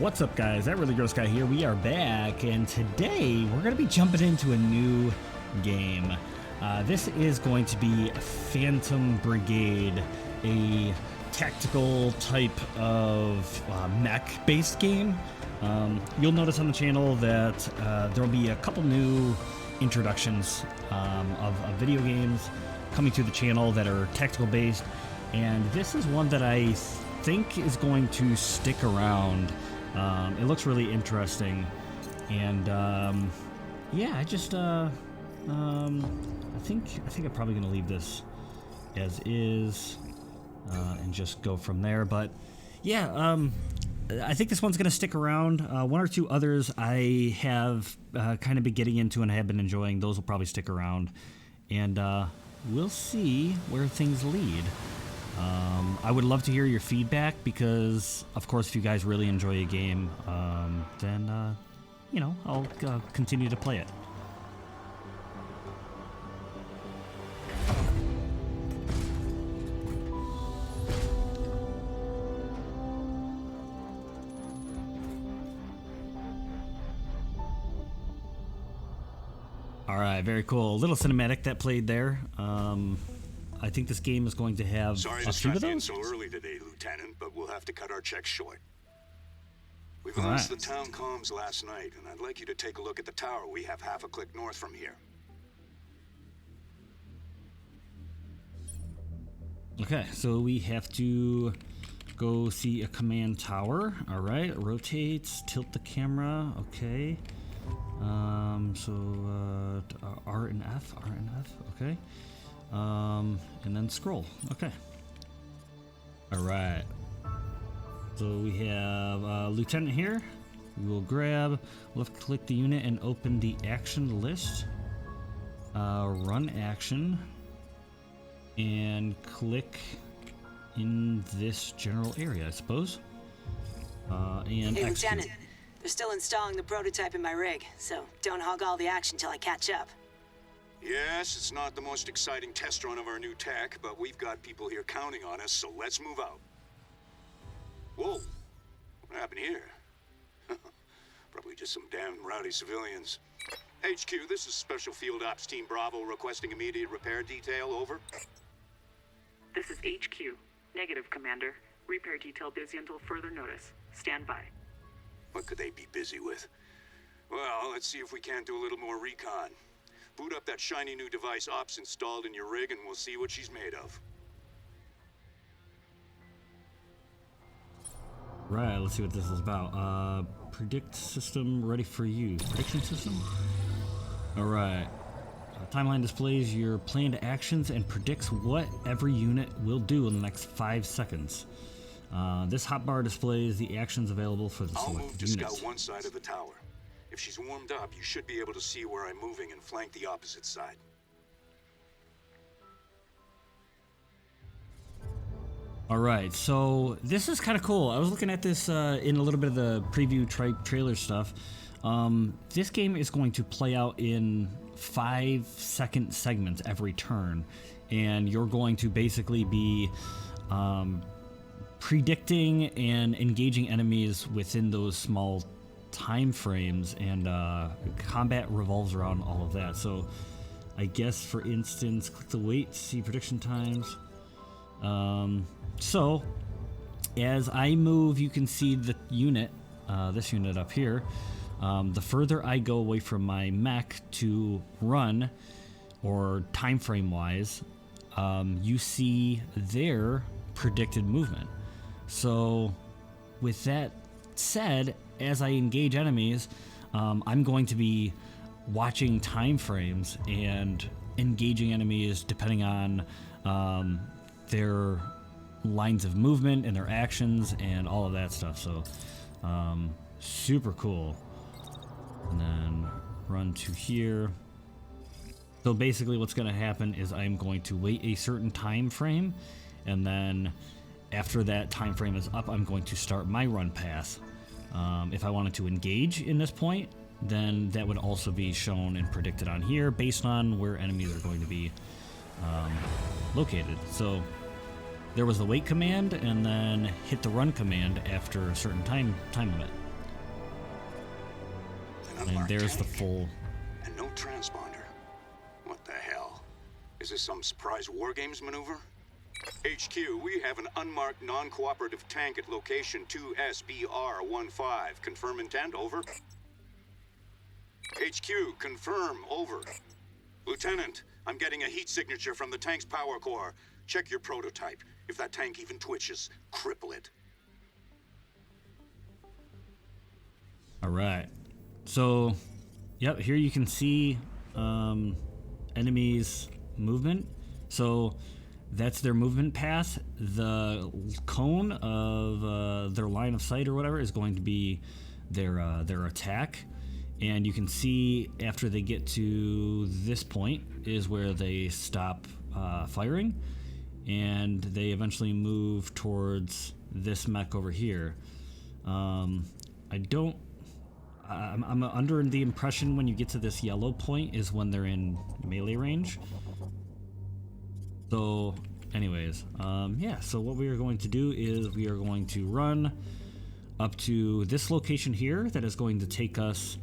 What's up, guys? That Really Gross Guy here. We are back, and today we're going to be jumping into a new game. This is going to be Phantom Brigade, a tactical type of mech-based game. You'll notice on the channel that there will be a couple new introductions of video games coming to the channel that are tactical-based, and this is one that I think is going to stick around. It looks really interesting, and yeah, I think I'm probably gonna leave this as is and just go from there. But yeah, I think this one's gonna stick around. One or two others I have kind of been getting into and I have been enjoying. Those will probably stick around, and we'll see where things lead. I would love to hear your feedback because, of course, if you guys really enjoy a game, then, you know, I'll continue to play it. All right, very cool. A little cinematic that played there. I think this game is going to have Sorry to strike in so early today, Lieutenant, but we'll have to cut our checks short. We've announced the town comms last night, and I'd like you to take a look at the tower we have half a click north from here. Okay, so we have to go see a command tower. All right, rotates, tilt the camera. Okay. So R and F, okay. And then scroll. Okay. All right. So we have Lieutenant here. We will grab, left click the unit and open the action list. Run action. And click in this general area, I suppose. And hey, Lieutenant. They're still installing the prototype in my rig, so don't hog all the action till I catch up. Yes, it's not the most exciting test run of our new tech, but we've got people here counting on us, so let's move out. Whoa, what happened here? Probably just some damn rowdy civilians. HQ, this is Special Field Ops Team Bravo requesting immediate repair detail, over. This is HQ. Negative, Commander. Repair detail busy until further notice. Stand by. What could they be busy with? Well, let's see if we can't do a little more recon. Boot up that shiny new device Ops installed in your rig and we'll see what she's made of. Right, let's see what this is about. Predict system ready for use. Prediction system? Alright. Timeline displays your planned actions and predicts what every unit will do in the next 5 seconds. This hotbar displays the actions available for the selected units. I'll move to scout one side of the tower. If she's warmed up, you should be able to see where I'm moving and flank the opposite side. Alright, so this is kind of cool. I was looking at this in a little bit of the preview trailer stuff. This game is going to play out in 5-second segments every turn, and you're going to basically be predicting and engaging enemies within those small time frames, and combat revolves around all of that. So I guess, for instance, click the wait, see prediction times. So as I move, you can see the unit, this unit up here. The further I go away from my mech to run, or time frame wise, you see their predicted movement. So with that said, as I engage enemies, I'm going to be watching time frames and engaging enemies depending on their lines of movement and their actions and all of that stuff. So super cool. And then run to here. So basically what's going to happen is I'm going to wait a certain time frame, and then after that time frame is up, I'm going to start my run path. If I wanted to engage in this point, then that would also be shown and predicted on here based on where enemies are going to be located. So there was the wait command, and then hit the run command after a certain time limit. And unmarked there's the tank. full. And no transponder. What the hell? Is this some surprise war games maneuver? HQ, we have an unmarked non-cooperative tank at location 2SBR15. Confirm intent, over. HQ, confirm, over. Lieutenant, I'm getting a heat signature from the tank's power core. Check your prototype. If that tank even twitches, cripple it. All right. So, yep, here you can see enemies' movement. So that's their movement path. The cone of their line of sight or whatever is going to be their attack. And you can see after they get to this point is where they stop firing, and they eventually move towards this mech over here. I'm under the impression when you get to this yellow point is when they're in melee range. So anyways, yeah, so what we are going to do is we are going to run up to this location here that is going to take us,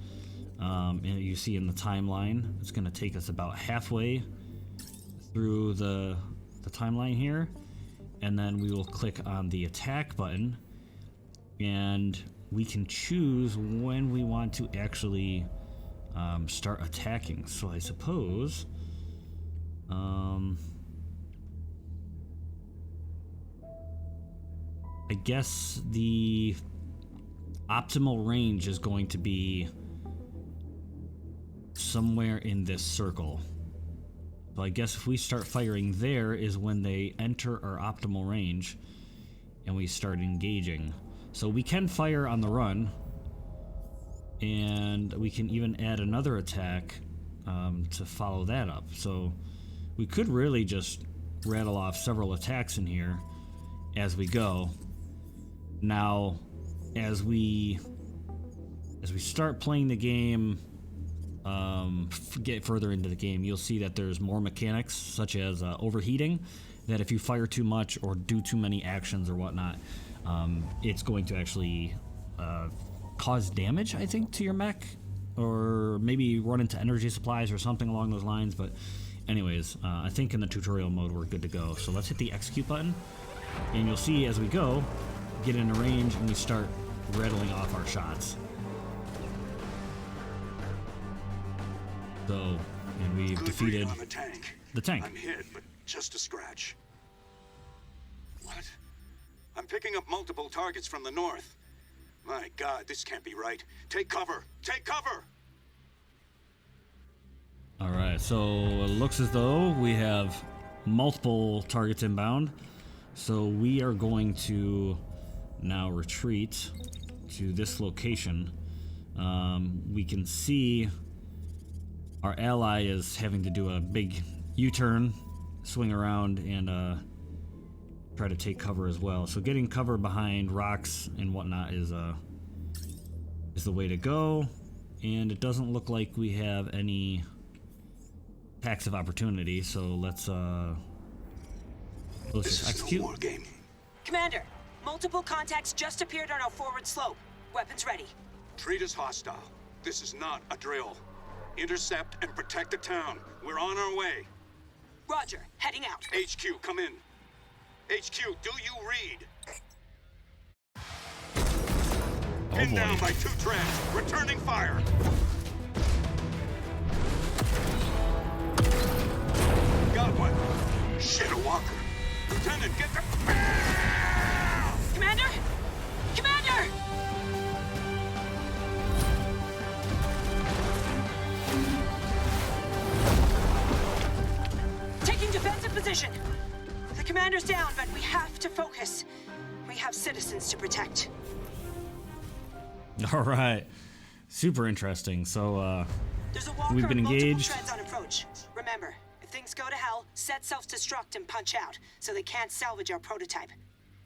and you see in the timeline, it's going to take us about halfway through the timeline here, and then we will click on the attack button, and we can choose when we want to actually start attacking. So I suppose I guess the optimal range is going to be somewhere in this circle. So I guess if we start firing there is when they enter our optimal range and we start engaging. So we can fire on the run, and we can even add another attack to follow that up. So we could really just rattle off several attacks in here as we go. Now, as we start playing the game, get further into the game, you'll see that there's more mechanics, such as overheating, that if you fire too much or do too many actions or whatnot, it's going to actually cause damage, I think, to your mech, or maybe run into energy supplies or something along those lines. But anyways, I think in the tutorial mode we're good to go. So let's hit the execute button, and you'll see as we go, get into range, and we start rattling off our shots. So, and we've Good defeated read on the tank. the tank. I'm hit, but just a scratch. What? I'm picking up multiple targets from the north. My God, this can't be right. Take cover! Take cover! Alright, so it looks as though we have multiple targets inbound. So we are going to now retreat to this location. We can see our ally is having to do a big U-turn, swing around, and try to take cover as well. So getting cover behind rocks and whatnot is the way to go. And it doesn't look like we have any attacks of opportunity. So let's just execute. No war game. Commander, multiple contacts just appeared on our forward slope. Weapons ready. Treat us hostile. This is not a drill. Intercept and protect the town. We're on our way. Roger, heading out. HQ, come in. HQ, do you read? Oh Pinned down boy. by 2 treads. Returning fire. Got one. Shit, a walker. Lieutenant, get the... Commander! Commander! Taking defensive position. The commander's down, but we have to focus. We have citizens to protect. All right, super interesting. So There's a walker we've been and multiple engaged. treads on approach. Remember, if things go to hell, set self-destruct and punch out, so they can't salvage our prototype.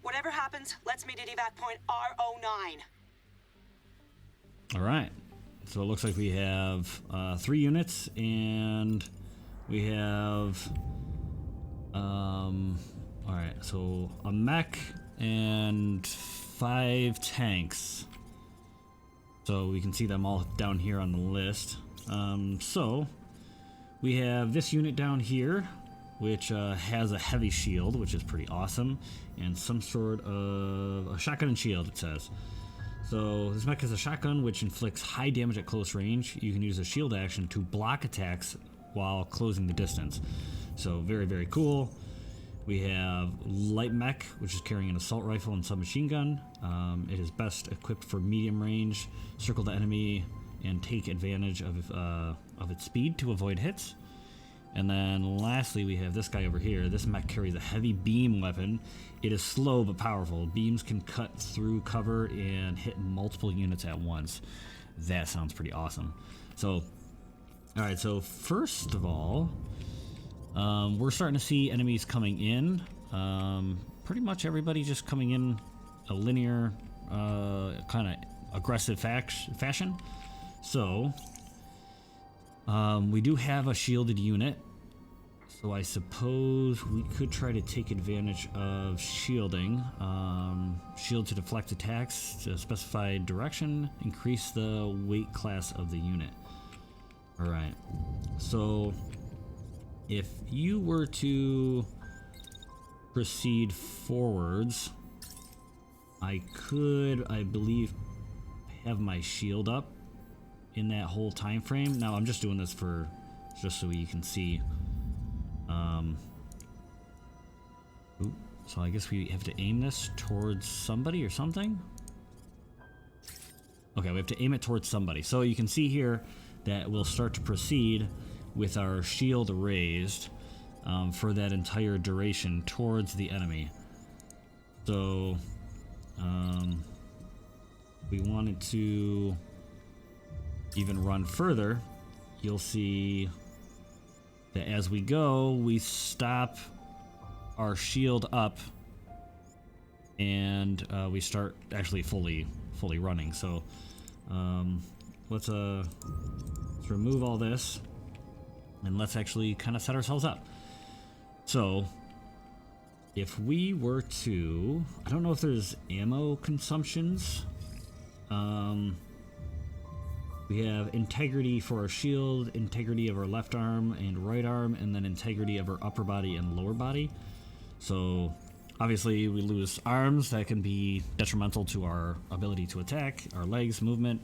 Whatever happens, let's meet at evac point R09. All right, so it looks like we have 3 units, and we have all right, so a mech and 5 tanks. So we can see them all down here on the list. So we have this unit down here, which has a heavy shield, which is pretty awesome, and some sort of a shotgun and shield, it says. So this mech is a shotgun which inflicts high damage at close range. You can use a shield action to block attacks while closing the distance. So very, very cool. We have light mech, which is carrying an assault rifle and submachine gun. It is best equipped for medium range. Circle the enemy and take advantage of its speed to avoid hits. And then lastly, we have this guy over here. This mech carries a heavy beam weapon. It is slow but powerful. Beams can cut through cover and hit multiple units at once. That sounds pretty awesome. So, alright, so first of all, we're starting to see enemies coming in. Pretty much everybody just coming in a linear, kind of aggressive fashion. So, we do have a shielded unit. So I suppose we could try to take advantage of shielding. Shield to deflect attacks to a specified direction. Increase the weight class of the unit. Alright. So if you were to proceed forwards, I could, I believe, have my shield up in that whole time frame. Now I'm just doing this for just so you can see. So I guess we have to aim this towards somebody or something. Okay, we have to aim it towards somebody. So you can see here that we'll start to proceed with our shield raised for that entire duration towards the enemy. So we wanted to even run further. You'll see that as we go, we stop our shield up and we start actually fully running. So let's remove all this and let's actually kind of set ourselves up. So if we were to, I don't know if there's ammo consumptions. We have integrity for our shield, integrity of our left arm and right arm, and then integrity of our upper body and lower body. So obviously we lose arms. That can be detrimental to our ability to attack, our legs, movement,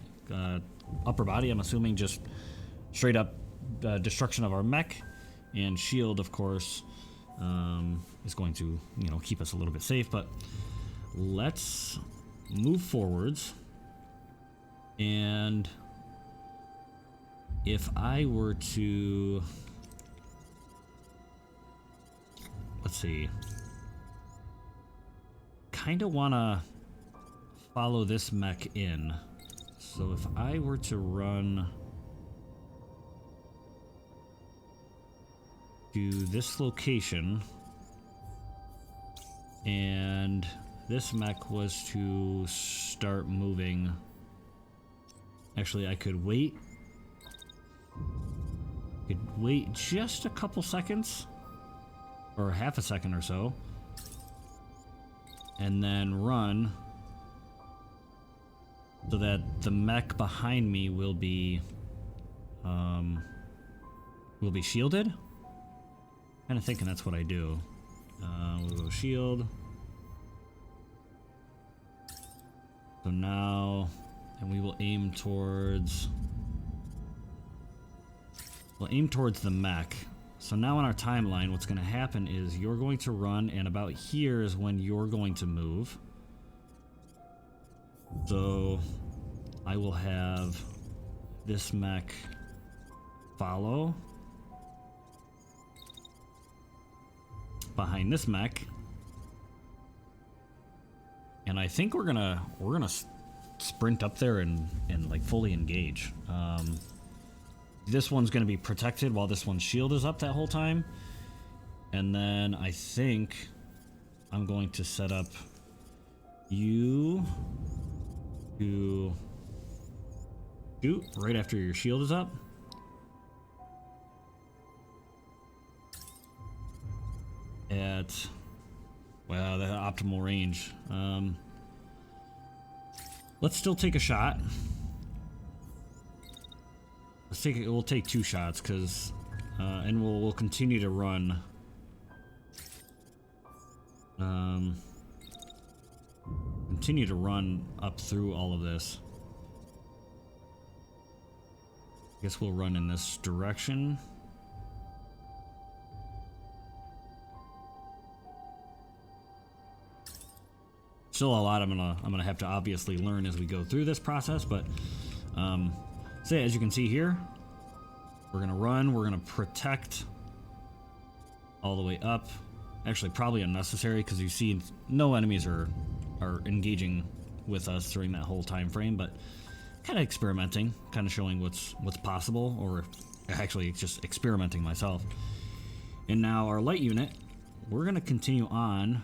upper body, I'm assuming just straight up destruction of our mech, and shield, of course, is going to, you know, keep us a little bit safe. But let's move forwards, and if I were to, let's see, kind of want to follow this mech in. So if I were to run to this location and this mech was to start moving, actually I could wait just a couple seconds or half a second or so and then run so that the mech behind me will be shielded. Kind of thinking that's what I do. We'll go shield. So now, and we will aim towards. We'll aim towards the mech. So now on our timeline, what's going to happen is you're going to run, and about here is when you're going to move. So I will have this mech follow behind this mech, and I think we're gonna sprint up there and like fully engage. This one's gonna be protected while this one's shield is up that whole time, and then I think I'm going to set up you to shoot right after your shield is up. At, well, the optimal range. Let's still take a shot. let's take it. We'll take 2 shots, cause, and we'll continue to run. Continue to run up through all of this. I guess we'll run in this direction. Still a lot I'm gonna have to obviously learn as we go through this process, but so yeah, as you can see here, we're gonna run, we're gonna protect all the way up. Actually, probably unnecessary because you see no enemies are engaging with us during that whole time frame, but kind of experimenting, kind of showing what's possible, or actually just experimenting myself. And now our light unit, we're gonna continue on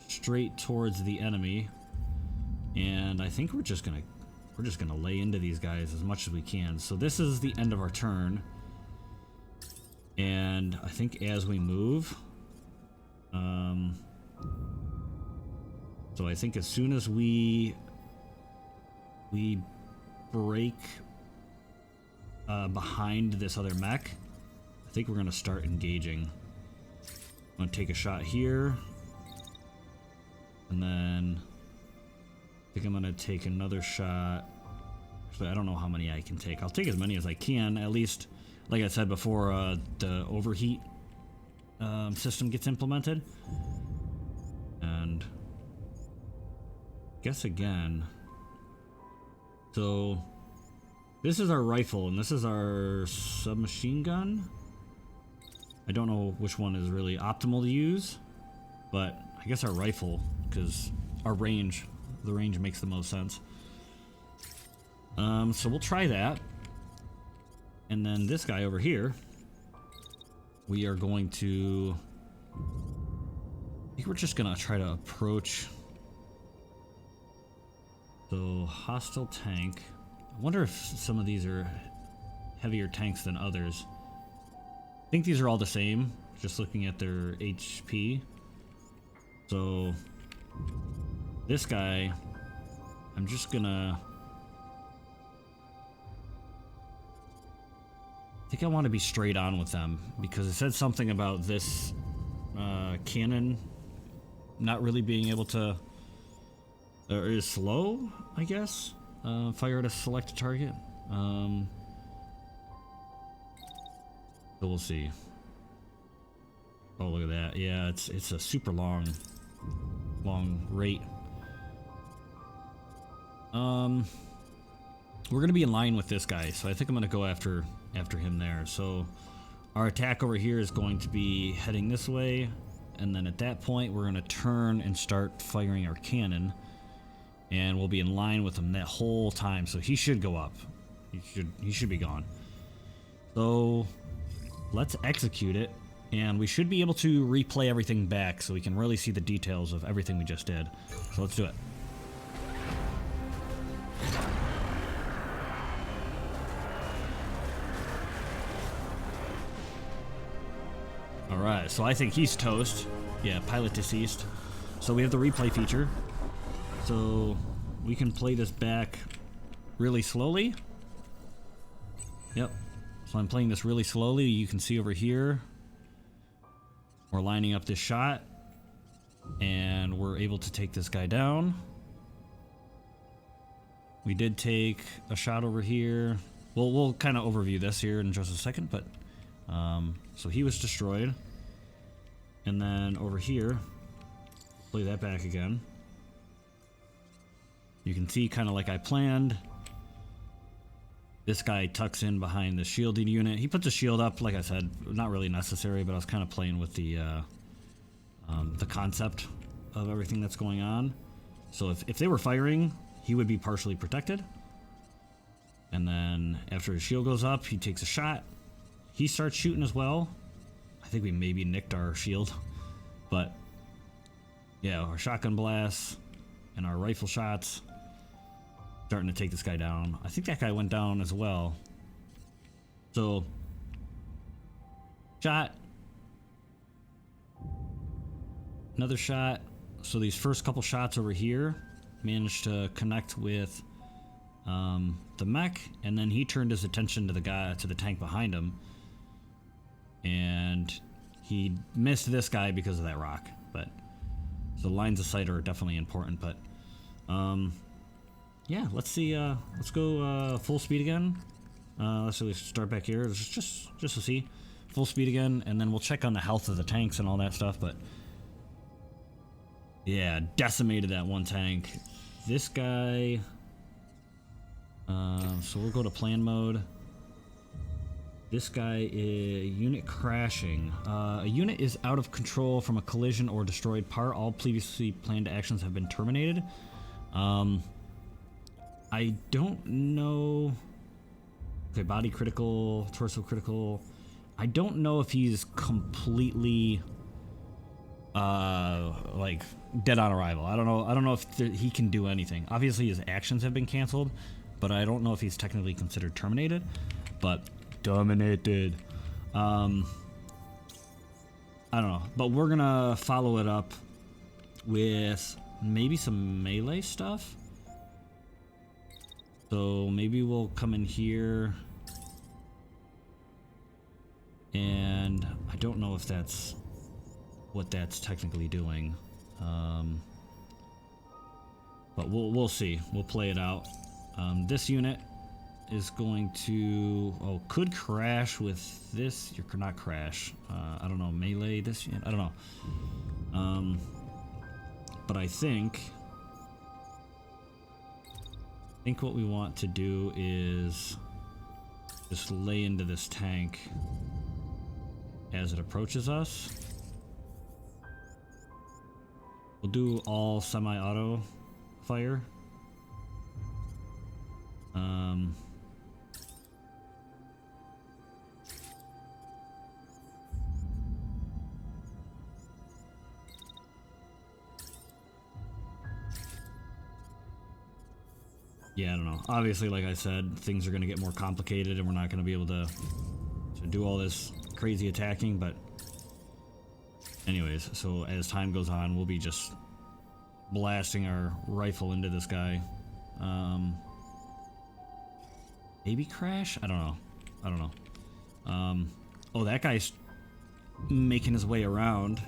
straight towards the enemy, and I think we're just gonna lay into these guys as much as we can. So this is the end of our turn, and I think as we move, so I think as soon as we break behind this other mech, I think we're gonna start engaging. I'm gonna take a shot here, and then I think I'm gonna take another shot. Actually, I don't know how many I can take. I'll take as many as I can, at least, like I said before, the overheat system gets implemented. And guess again. So this is our rifle, and this is our submachine gun. I don't know which one is really optimal to use, but I guess our rifle, because our range, the range makes the most sense. So we'll try that. And then this guy over here, we are going to, I think we're just gonna try to approach. So hostile tank. I wonder if some of these are heavier tanks than others. I think these are all the same, just looking at their HP. So this guy, I'm just gonna, I think I want to be straight on with them, because it said something about this cannon not really being able to, or is slow, I guess, fire at a selected target. So we'll see. Oh, look at that. Yeah, it's a super long rate. We're gonna be in line with this guy, so I think I'm gonna go after him there. So our attack over here is going to be heading this way, and then at that point we're gonna turn and start firing our cannon, and we'll be in line with him that whole time. So he should go up. He should be gone. So let's execute it, and we should be able to replay everything back so we can really see the details of everything we just did. So let's do it. Alright, so I think he's toast. Yeah, pilot deceased. So we have the replay feature. So we can play this back really slowly. Yep. So I'm playing this really slowly. You can see over here, we're lining up this shot, and we're able to take this guy down. We did take a shot over here. We'll kind of overview this here in just a second, but so he was destroyed. And then over here, play that back again. You can see, kind of like I planned, this guy tucks in behind the shielding unit. He puts a shield up, like I said, not really necessary, but I was kind of playing with the concept of everything that's going on. So if they were firing, he would be partially protected. And then after his shield goes up, he takes a shot. He starts shooting as well. I think we maybe nicked our shield, but yeah, our shotgun blasts and our rifle shots starting to take this guy down. I think that guy went down as well. So shot, another shot. So these first couple shots over here managed to connect with the mech, and then he turned his attention to the tank behind him, and he missed this guy because of that rock. But the lines of sight are definitely important. But yeah, let's see. Let's go full speed again. Let's really start back here, just to see full speed again, and then we'll check on the health of the tanks and all that stuff. But yeah, decimated that one tank. This guy. So we'll go to plan mode. This guy is unit crashing. A unit is out of control from a collision or destroyed part. All previously planned actions have been terminated. I don't know. Okay, body critical, torso critical. I don't know if he's completely like dead on arrival. I don't know if he can do anything. Obviously his actions have been canceled, but I don't know if he's technically considered terminated. But dominated. I don't know, but we're gonna follow it up with maybe some melee stuff. So maybe we'll come in here, and I don't know if that's what that's technically doing, but we'll see. We'll play it out. This unit is going to could crash with this. You could not crash. I don't know, melee this unit. I don't know. But I think what we want to do is just lay into this tank as it approaches us. We'll do all semi-auto fire. Yeah, I don't know. Obviously, like I said, things are going to get more complicated, and we're not going to be able to do all this crazy attacking, but anyways, so as time goes on, we'll be just blasting our rifle into this guy. Maybe crash? I don't know. Oh, that guy's making his way around.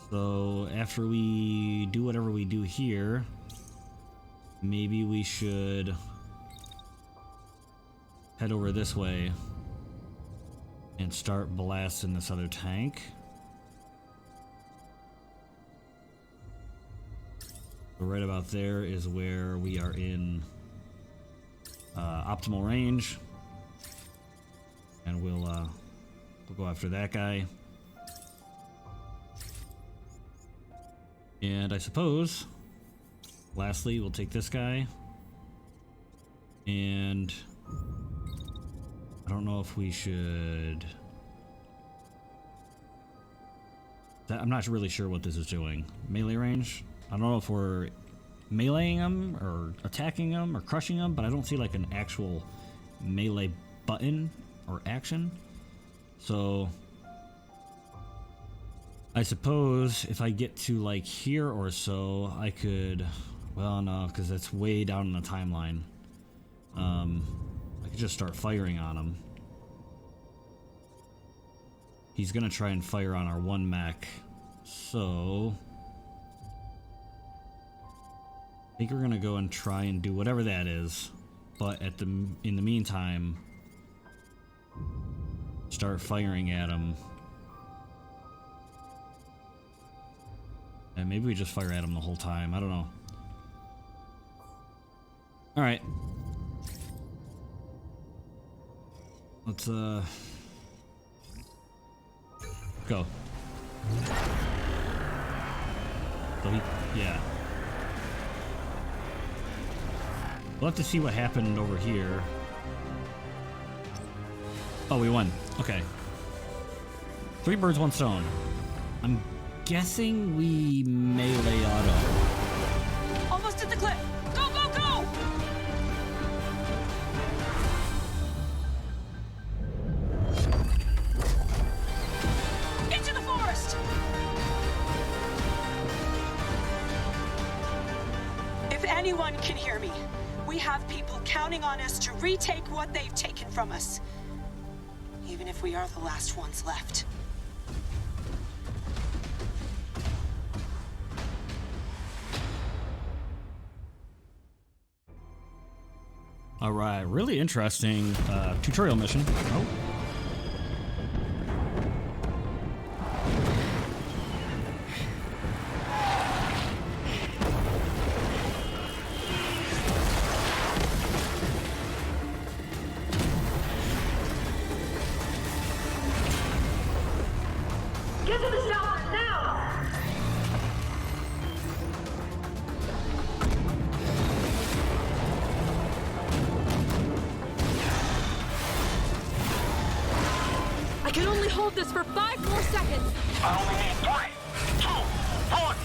So after we do whatever we do here, maybe we should head over this way and start blasting this other tank. So right about there is where we are in optimal range, and we'll go after that guy. And I suppose lastly, we'll take this guy, and I don't know if we should. I'm not really sure what this is doing. Melee range? I don't know if we're meleeing them or attacking them or crushing them, but I don't see like an actual melee button or action. So I suppose if I get to like here or so, I could. Well, no, because that's way down in the timeline. I could just start firing on him. He's gonna try and fire on our one mech, so I think we're gonna go and try and do whatever that is. But in the meantime, start firing at him, and maybe we just fire at him the whole time. I don't know. All right. Let's go. So yeah. We'll have to see what happened over here. Oh, we won. Okay. 3 birds, 1 stone. I'm guessing we melee auto. Almost at the cliff. Go, go, go! Into the forest! If anyone can hear me, we have people counting on us to retake what they've taken from us. Even if we are the last ones left. All right, really interesting tutorial mission. Oh. Get to the shop now! I can only hold this for 5 more seconds. I only need 3, 2, 1,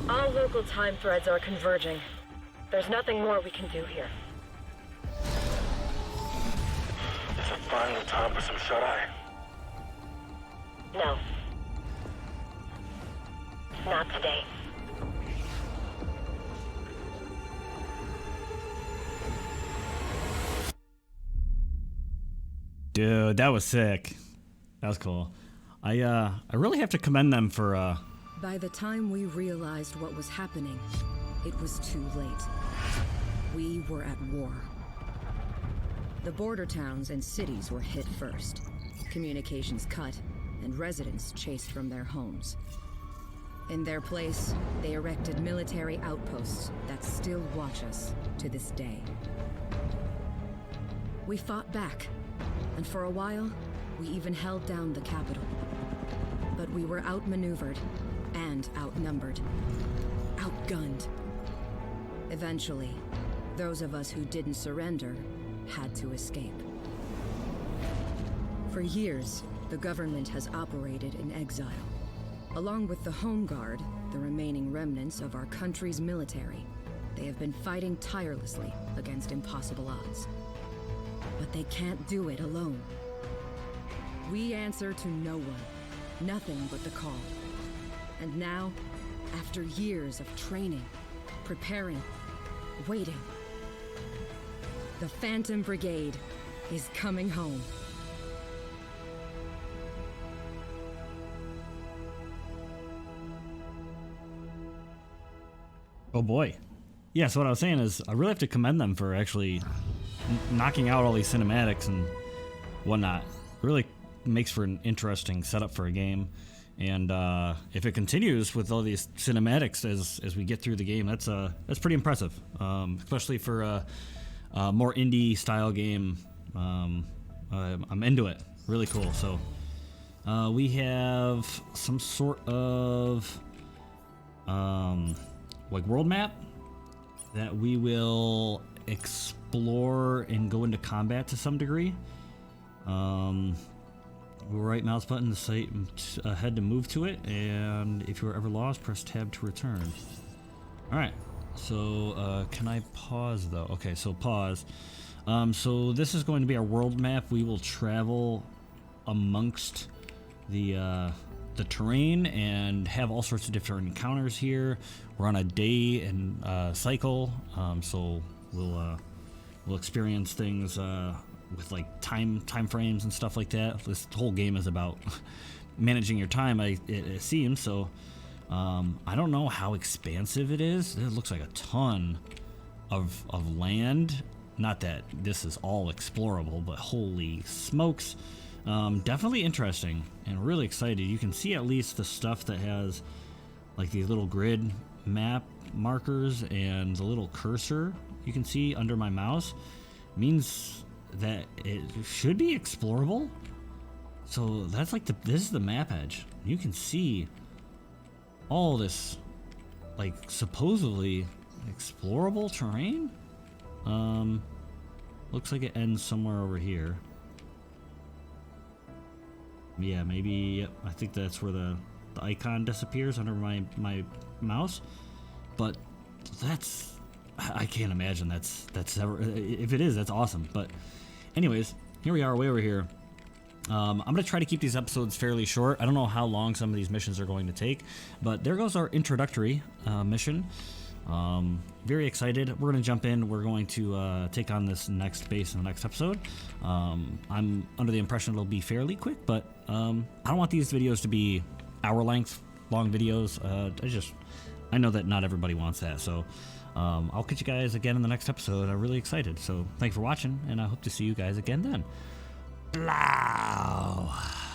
go! All local time threads are converging. There's nothing more we can do here. Is it finally time for some shut-eye? No. Not today. Dude, that was sick. That was cool. I really have to commend them for By the time we realized what was happening, it was too late. We were at war. The border towns and cities were hit first. Communications cut, and residents chased from their homes. In their place, they erected military outposts that still watch us to this day. We fought back, and for a while, we even held down the capital. But we were outmaneuvered and outnumbered, outgunned. Eventually, those of us who didn't surrender had to escape. For years, the government has operated in exile. Along with the Home Guard, the remaining remnants of our country's military, they have been fighting tirelessly against impossible odds. But they can't do it alone. We answer to no one, nothing but the call. And now, after years of training, preparing, waiting, the Phantom Brigade is coming home. oh boy. Yeah, so what I was saying is I really have to commend them for actually knocking out all these cinematics and whatnot. Really makes for an interesting setup for a game. And if it continues with all these cinematics as we get through the game, that's pretty impressive, especially for a more indie style game. I'm into it. Really cool. So we have some sort of like world map that we will explore and go into combat to some degree. Right mouse button to sight ahead to move to it, and if you are ever lost, press tab to return. Alright, so can I pause though? Okay, so pause. So this is going to be our world map. We will travel amongst the terrain and have all sorts of different encounters here. We're on a day and cycle, so we'll experience things with like time frames and stuff like that. This whole game is about managing your time, it seems. So I don't know how expansive it is. It looks like a ton of land. Not that this is all explorable, but holy smokes. Definitely interesting and really excited. You can see at least the stuff that has like these little grid map markers, and the little cursor you can see under my mouse means that it should be explorable. So that's like this is the map edge. You can see all this like supposedly explorable terrain. Looks like it ends somewhere over here. Yeah, maybe, yep, I think that's where the icon disappears under my mouse. But that's, I can't imagine that's ever, if it is, that's awesome. But anyways, here we are way over here. I'm going to try to keep these episodes fairly short. I don't know how long some of these missions are going to take, but there goes our introductory mission. Very excited. We're going to jump in. We're going to take on this next base in the next episode. I'm under the impression it'll be fairly quick, but I don't want these videos to be hour-length long videos. I know that not everybody wants that, so I'll catch you guys again in the next episode. I'm really excited. So thanks for watching, and I hope to see you guys again then. Blah.